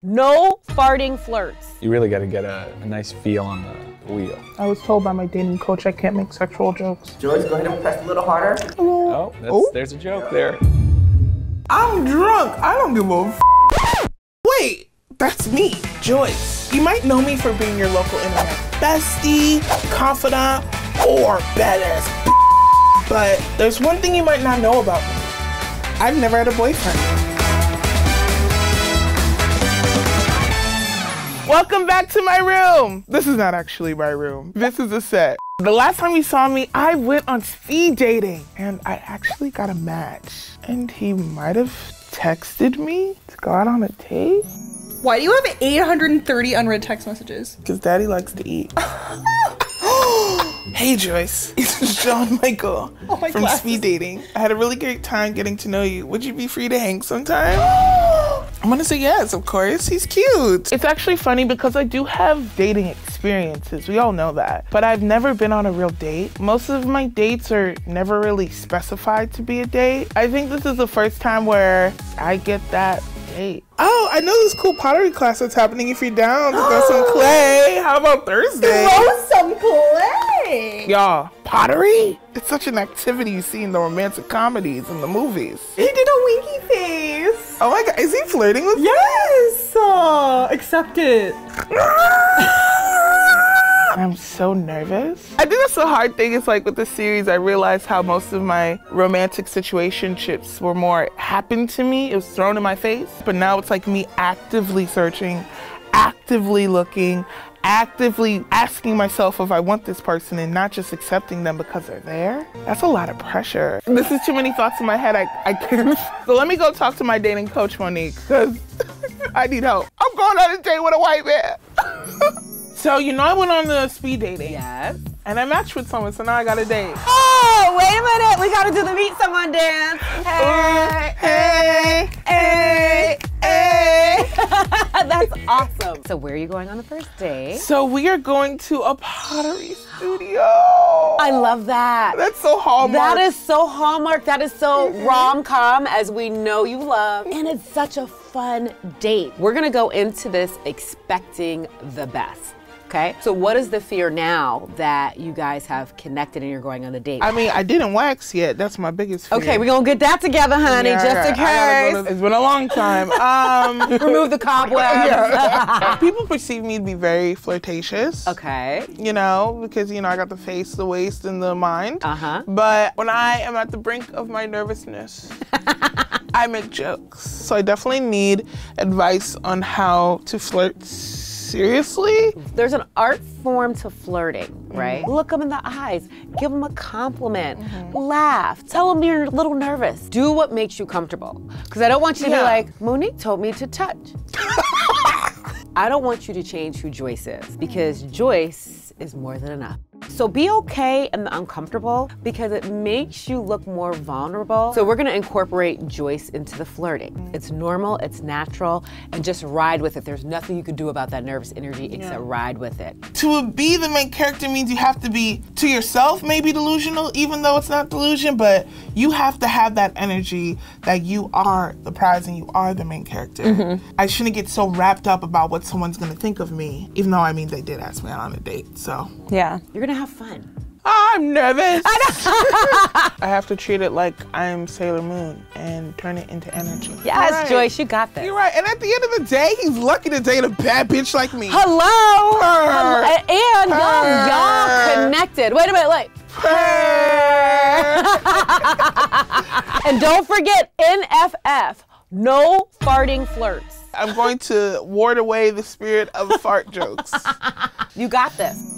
No farting flirts. You really got to get a nice feel on the wheel. I was told by my dating coach I can't make sexual jokes. Joyce, go ahead and press a little harder. Oh, there's a joke there. I'm drunk. I don't give a f. Wait, that's me, Joyce. You might know me for being your local internet bestie, confidant, or badass. But there's one thing you might not know about me. I've never had a boyfriend. Welcome back to my room. This is not actually my room. This is a set. The last time you saw me, I went on speed dating and I actually got a match. And he might have texted me to go out on a date. Why do you have 830 unread text messages? Because daddy likes to eat. Hey Joyce, it's John Michael from Speed Dating. I had a really great time getting to know you. Would you be free to hang sometime? I'm gonna say yes, of course. He's cute. It's actually funny because I do have dating experiences. We all know that. But I've never been on a real date. Most of my dates are never really specified to be a date. I think this is the first time where I get that date. Oh, I know this cool pottery class that's happening if you're down to throw some clay. How about Thursday? Throw some clay! Y'all, pottery? It's such an activity you see in the romantic comedies and the movies. He did a winky face. Oh my God, is he flirting with me? Yes! Accept it. I'm so nervous. I think that's the hard thing. It's like with the series, I realized how most of my romantic situationships were more happened to me. It was thrown in my face. But now it's like me actively searching, actively looking, actively asking myself if I want this person and not just accepting them because they're there. That's a lot of pressure. This is too many thoughts in my head. I can't. So let me go talk to my dating coach, Monique, because I need help. I'm going on a date with a white man. So, you know, I went on the speed dating. Yes. And I matched with someone, so now I got a date. Oh, wait a minute. We gotta do the meet someone dance. Hey, hey, hey, hey. That's awesome. So where are you going on the first date? So we are going to a pottery studio. I love that. That's so Hallmark. That is so Hallmark. That is so rom-com, as we know you love. And it's such a fun date. We're gonna go into this expecting the best. Okay, so what is the fear now that you guys have connected and you're going on a date? I mean, I didn't wax yet. That's my biggest fear. Okay, we're gonna get that together, honey, Yeah, just in case. It's been a long time. Remove the cobwebs. Yeah. People perceive me to be very flirtatious. Okay. You know, because, you know, I got the face, the waist, and the mind. Uh-huh. But when I am at the brink of my nervousness, I make jokes. So I definitely need advice on how to flirt seriously. There's an art form to flirting, right? Look them in the eyes, give them a compliment, laugh, tell them you're a little nervous. Do what makes you comfortable. Because I don't want you to be like, Monique told me to touch. I don't want you to change who Joyce is, because Joyce is more than enough. So be okay in the uncomfortable because it makes you look more vulnerable. So we're gonna incorporate Joyce into the flirting. It's normal, it's natural, and just ride with it. There's nothing you can do about that nervous energy except ride with it. To be the main character means you have to be, to yourself, maybe delusional, even though it's not delusion, but you have to have that energy that you are the prize and you are the main character. I shouldn't get so wrapped up about what someone's gonna think of me, even though, I mean, they did ask me out on a date, so. Yeah. You're gonna have fun. I'm nervous. I have to treat it like I'm Sailor Moon and turn it into energy. Yes, Right. Joyce, you got this. You're right, and at the end of the day, he's lucky to date a bad bitch like me. Hello. Purr. And y'all connected. Wait a minute, like. And don't forget, NFF, no farting flirts. I'm going to ward away the spirit of fart jokes. You got this.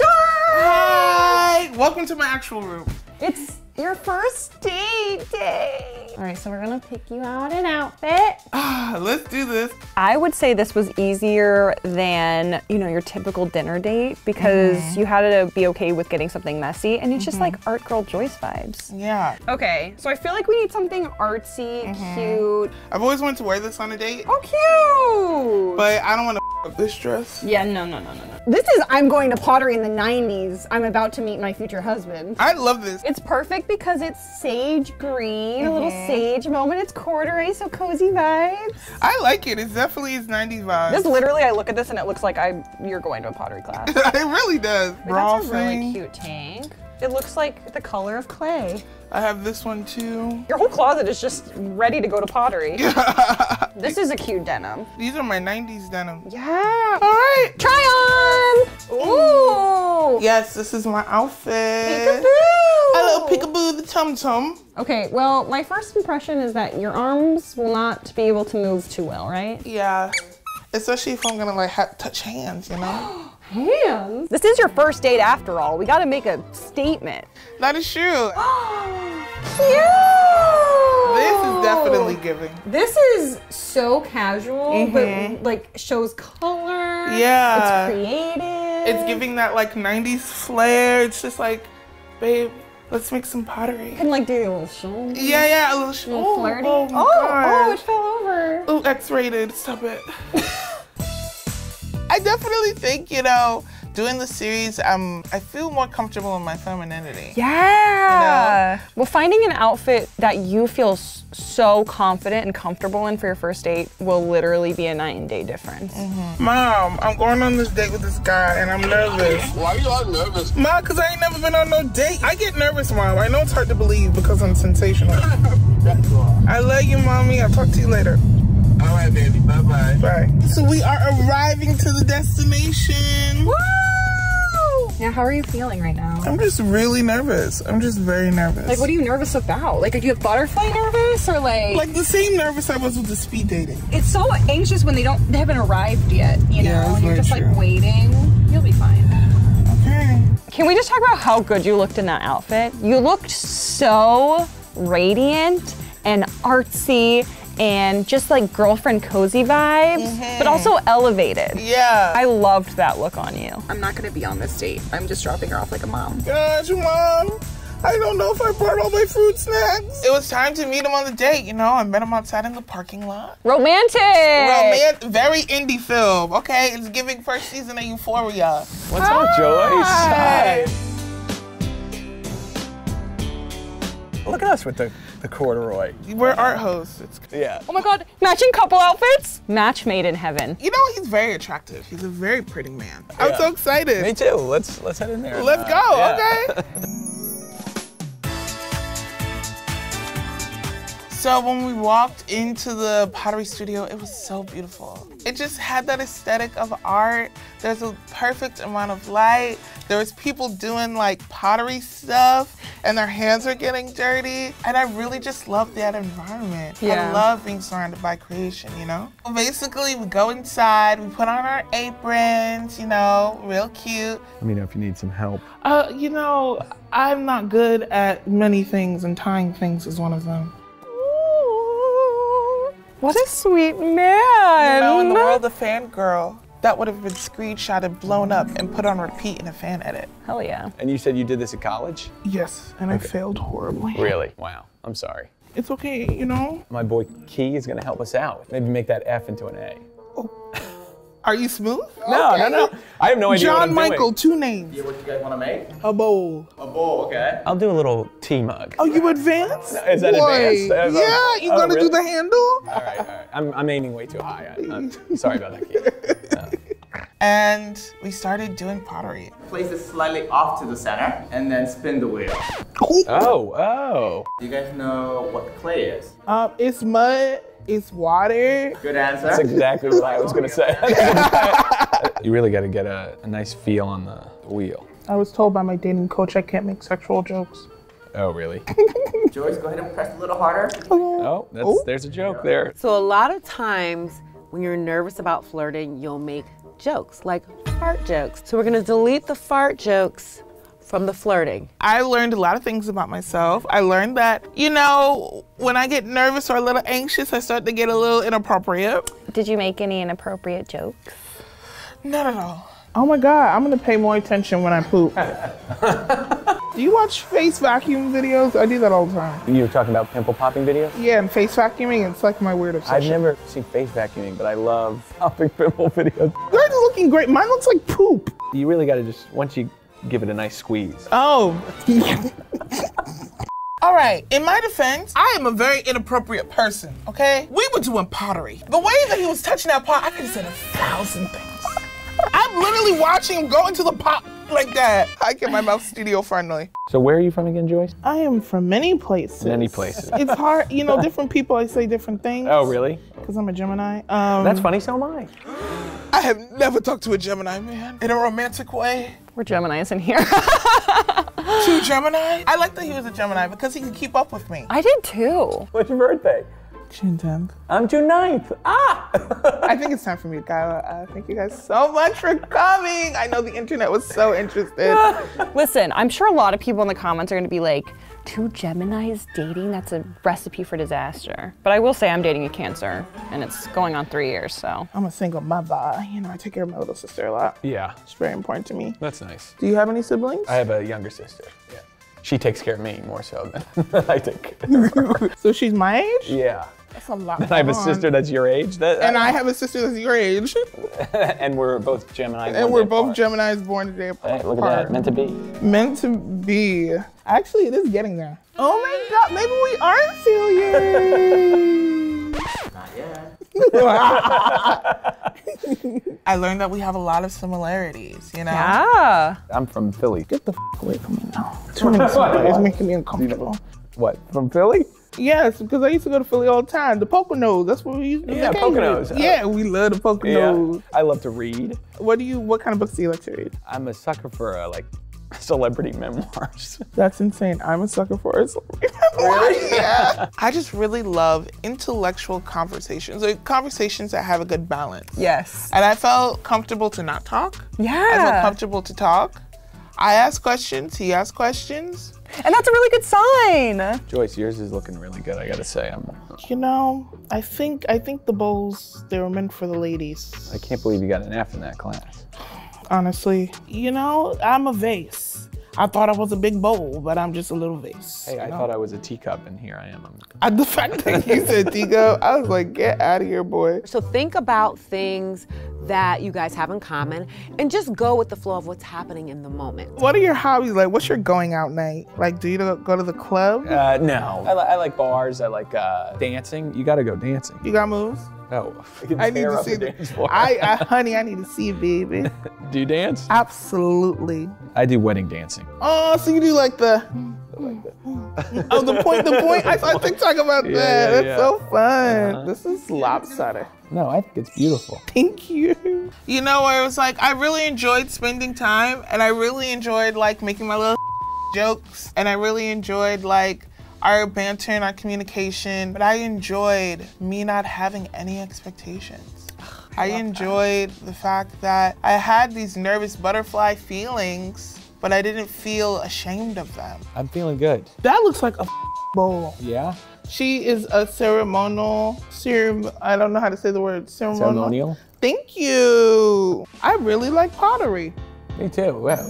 Hi! Welcome to my actual room. It's your first date day. All right, so we're gonna pick you out an outfit. Let's do this. I would say this was easier than, you know, your typical dinner date because you had to be okay with getting something messy and it's just like art girl Joyce vibes. Yeah. Okay, so I feel like we need something artsy, cute. I've always wanted to wear this on a date, Oh, cute! but I don't want to With this dress. Yeah, no. This is I'm going to pottery in the 90s. I'm about to meet my future husband. I love this. It's perfect because it's sage green, a little sage moment. It's corduroy, so cozy vibes. I like it. It's definitely his 90s vibe. This literally, I look at this and it looks like you're going to a pottery class. It really does. That's a really cute tank. It looks like the color of clay. I have this one too. Your whole closet is just ready to go to pottery. This is a cute denim. These are my 90s denim. Yeah. All right. Try on. Ooh. Yes, this is my outfit. Peekaboo. A little peekaboo the tum-tum. Okay, well, my first impression is that your arms will not be able to move too well, right? Yeah. Especially if I'm gonna like touch hands, you know? Hands? This is your first date after all. We gotta make a statement. That is true. Cute! This is definitely giving. This is so casual, but like shows color. Yeah. It's creative. It's giving that like 90s flair. It's just like, babe, let's make some pottery. And like do a little show. Yeah, a little show. A little flirty. Oh, my it fell over. Oh, X-rated, stop it. I definitely think, you know, doing the series, I feel more comfortable in my femininity. Yeah. You know? Well, finding an outfit that you feel so confident and comfortable in for your first date will literally be a night and day difference. Mom, I'm going on this date with this guy and I'm nervous. Why are you all nervous? Mom, because I ain't never been on no date. I get nervous, Mom. I know it's hard to believe because I'm sensational. I love you, Mommy. I'll talk to you later. All right, baby. Bye-bye. Bye. So we are arriving to the destination. Woo! Yeah, how are you feeling right now? I'm just really nervous. I'm just very nervous. Like, what are you nervous about? Like, are you butterfly nervous or like? Like the same nervous I was with the speed dating. It's so anxious when they haven't arrived yet, you know? Yeah, and you're just true. like waiting. You'll be fine. Okay. Can we just talk about how good you looked in that outfit? You looked so radiant and artsy and just like girlfriend cozy vibes, but also elevated. Yeah. I loved that look on you. I'm not gonna be on this date. I'm just dropping her off like a mom. Gosh, Mom. I don't know if I brought all my fruit snacks. It was time to meet him on the date, you know? I met him outside in the parking lot. Romantic! Very indie film, okay? It's giving first season of Euphoria. What's up, Joyce? Hi. Look at us with the corduroy. We're art hosts. Yeah. Oh my God, matching couple outfits? Match made in heaven. You know, he's very attractive. He's a very pretty man. I'm so excited. Me too. Let's head in there. Let's go, okay? So when we walked into the pottery studio, it was so beautiful. It just had that aesthetic of art. There's a perfect amount of light. There was people doing like pottery stuff and their hands are getting dirty. And I really just love that environment. Yeah. I love being surrounded by creation, you know? Basically, we go inside, we put on our aprons, you know, real cute. Let me know if you need some help. You know, I'm not good at many things and tying things is one of them. What a sweet man. You know, in the world of fangirl, that would have been screenshotted, blown up, and put on repeat in a fan edit. Hell yeah. And you said you did this at college? Yes, and I failed horribly. Really? Wow. I'm sorry. It's okay, you know? My boy Key is gonna help us out. Maybe make that F into an A. Are you smooth? No, no. I have no idea what I'm John Michael, doing. 2 names. Yeah, what you guys want to make? A bowl. A bowl, okay. I'll do a little tea mug. Oh, you advanced? Is that Boy, advanced? Yeah, you gonna really? do the handle? All right. I'm aiming way too high. I'm sorry about that, Key. And we started doing pottery. Place it slightly off to the center and then spin the wheel. Oh. Do you guys know what the clay is? It's mud, it's water. Good answer. That's exactly what I was gonna say. You really gotta get a nice feel on the wheel. I was told by my dating coach I can't make sexual jokes. Oh, really? Joyce, go ahead and press a little harder. Oh, there's a joke there. So a lot of times when you're nervous about flirting, you'll make jokes, like fart jokes. So we're gonna delete the fart jokes from the flirting. I learned a lot of things about myself. I learned that, you know, when I get nervous or a little anxious, I start to get a little inappropriate. Did you make any inappropriate jokes? Not at all. Oh my God, I'm gonna pay more attention when I poop. Do you watch face vacuum videos? I do that all the time. You were talking about pimple popping videos? Yeah, and face vacuuming, it's like my weird obsession. I've never seen face vacuuming, but I love popping pimple videos. Yours is looking great. Mine looks like poop. You really gotta just, once you give it a nice squeeze. Oh. All right, in my defense, I am a very inappropriate person, okay? We were doing pottery. The way that he was touching that pot, I could have said 1,000 things. I'm literally watching him go into the pot like that. I get my mouth studio friendly. So where are you from again, Joyce? I am from many places. Many places. It's hard, you know, different people, I say different things. Oh, really? Because I'm a Gemini. That's funny, so am I. I have never talked to a Gemini man in a romantic way. We're Geminis in here. Two Gemini? I like that he was a Gemini because he could keep up with me. I did too. What's your birthday? June 10th. I'm June 9th. Ah! I think it's time for me to go. Thank you guys so much for coming. I know the internet was so interested. Listen, I'm sure a lot of people in the comments are gonna be like, 2 Geminis dating? That's a recipe for disaster. But I will say I'm dating a Cancer, and it's going on 3 years, so. I'm a single mother. You know, I take care of my little sister a lot. Yeah. It's very important to me. That's nice. Do you have any siblings? I have a younger sister, yeah. She takes care of me more so than I take care of her. So she's my age? Yeah. That's a lot. And I have a sister that's your age. And I have a sister that's your age. And we're both Gemini. And we're both Geminis born today apart. Hey, look at that, meant to be. Meant to be. Actually, it is getting there. Oh my God, maybe we aren't affiliates. Not yet. I learned that we have a lot of similarities, you know? Yeah. I'm from Philly. Get the away from me now. Too many similarities. It's making me uncomfortable. What, from Philly? Yes, because I used to go to Philly all the time. The Poconos, that's what we used to do. Yeah, Poconos. Yeah, we love the Poconos. Yeah. I love to read. What kind of books do you like to read? I'm a sucker for like celebrity memoirs. That's insane. I'm a sucker for it. Really? Yeah. I just really love intellectual conversations, like conversations that have a good balance. Yes. And I felt comfortable to not talk. Yeah. I felt comfortable to talk. I ask questions, he asks questions. And that's a really good sign. Joyce, yours is looking really good, I gotta say. You know, I think the bowls, they were meant for the ladies. I can't believe you got an F in that class. Honestly, you know, I'm a vase. I thought I was a big bowl, but I'm just a little vase. Hey, I thought I was a teacup, and here I am. The fact that you said teacup, I was like, get out of here, boy. So think about things that you guys have in common and just go with the flow of what's happening in the moment. What are your hobbies? Like, what's your going out night? Like, do you go to the club? No. I like bars, I like dancing. You gotta go dancing. You got moves? Oh, I need to see the dance floor. Honey, I need to see it, baby. Do you dance? Absolutely. I do wedding dancing. Oh, so you do like the... Oh, the point. I saw TikTok about that. Yeah, That's so fun. This is lopsided. No, I think it's beautiful. Thank you. You know, where it was like, I really enjoyed spending time, and I really enjoyed like making my little jokes, and I really enjoyed like our banter and our communication, but I enjoyed me not having any expectations. I enjoyed the fact that I had these nervous butterfly feelings, but I didn't feel ashamed of them. I'm feeling good. That looks like a bowl. Yeah? She is a I don't know how to say the word, ceremonial. Thank you. I really like pottery. Me too, wow.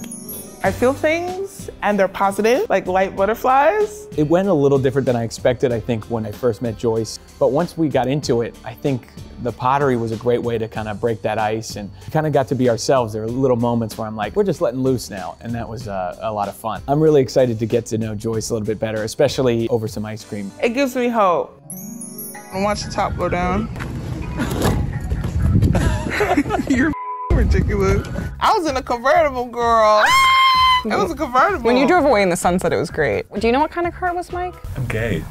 I feel things and they're positive, like light butterflies. It went a little different than I expected, I think, when I first met Joyce. But once we got into it, I think the pottery was a great way to kind of break that ice and kind of got to be ourselves. There were little moments where I'm like, we're just letting loose now. And that was a lot of fun. I'm really excited to get to know Joyce a little bit better, especially over some ice cream. It gives me hope. And watch the top go down. You're ridiculous. I was in a convertible, girl. It was a convertible. When you drove away in the sunset, it was great. Do you know what kind of car it was, Mike? I'm gay.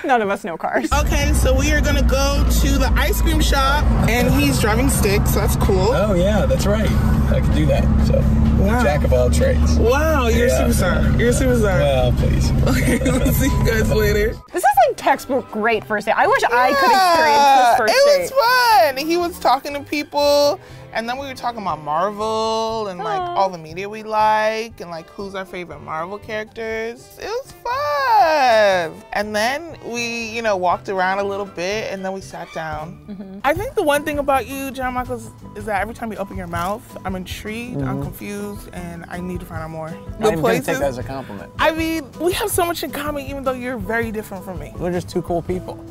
None of us know cars. Okay, so we are gonna go to the ice cream shop, and he's driving sticks, so that's cool. Oh yeah, that's right. I can do that, so. Wow. Jack of all trades. Wow, you're a superstar. You're a superstar. Well, please. Okay, we'll see you guys later. This is like textbook great first date. I wish I could experience this first date. It was fun. He was talking to people, And then we were talking about Marvel and like all the media we like and like who's our favorite Marvel characters. It was fun. And then we, you know, walked around a little bit and then we sat down. I think the one thing about you, John Michael, is that every time you open your mouth, I'm intrigued, I'm confused, and I need to find out more. I'm gonna take that as a compliment. I mean, we have so much in common even though you're very different from me. We're just two cool people.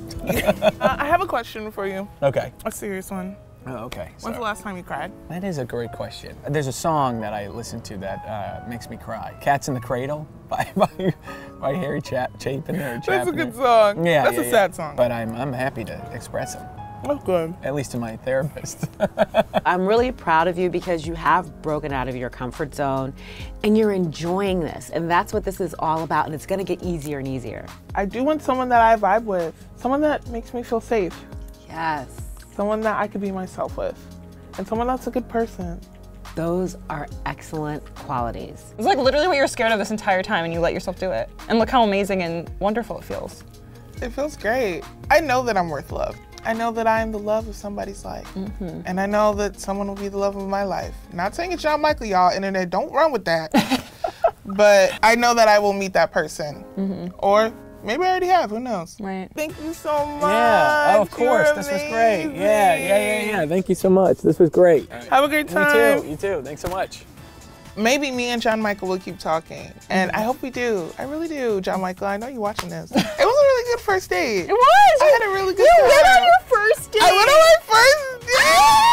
I have a question for you. Okay. A serious one. Oh, okay. When's the last time you cried? That is a great question. There's a song that I listen to that makes me cry. Cats in the Cradle by Harry Chapin. That's a good song. Yeah, That's a sad song. But I'm happy to express them. That's good. At least to my therapist. I'm really proud of you because you have broken out of your comfort zone and you're enjoying this. And that's what this is all about. And it's gonna get easier and easier. I do want someone that I vibe with. Someone that makes me feel safe. Yes. Someone that I could be myself with. And someone that's a good person. Those are excellent qualities. It's like literally what you were scared of this entire time and you let yourself do it. And look how amazing and wonderful it feels. It feels great. I know that I'm worth love. I know that I am the love of somebody's life. And I know that someone will be the love of my life. Not saying it's John Michael, y'all. Internet, don't run with that. But I know that I will meet that person. Or maybe I already have, who knows? Right. Thank you so much. Yeah, oh, of course, this was great. Yeah. Thank you so much. This was great. Have a great time. You too. Thanks so much. Maybe me and John Michael will keep talking. And I hope we do. I really do, John Michael. I know you're watching this. It was a really good first date. It was. I had a really good time. You went on your first date. I went on my first date.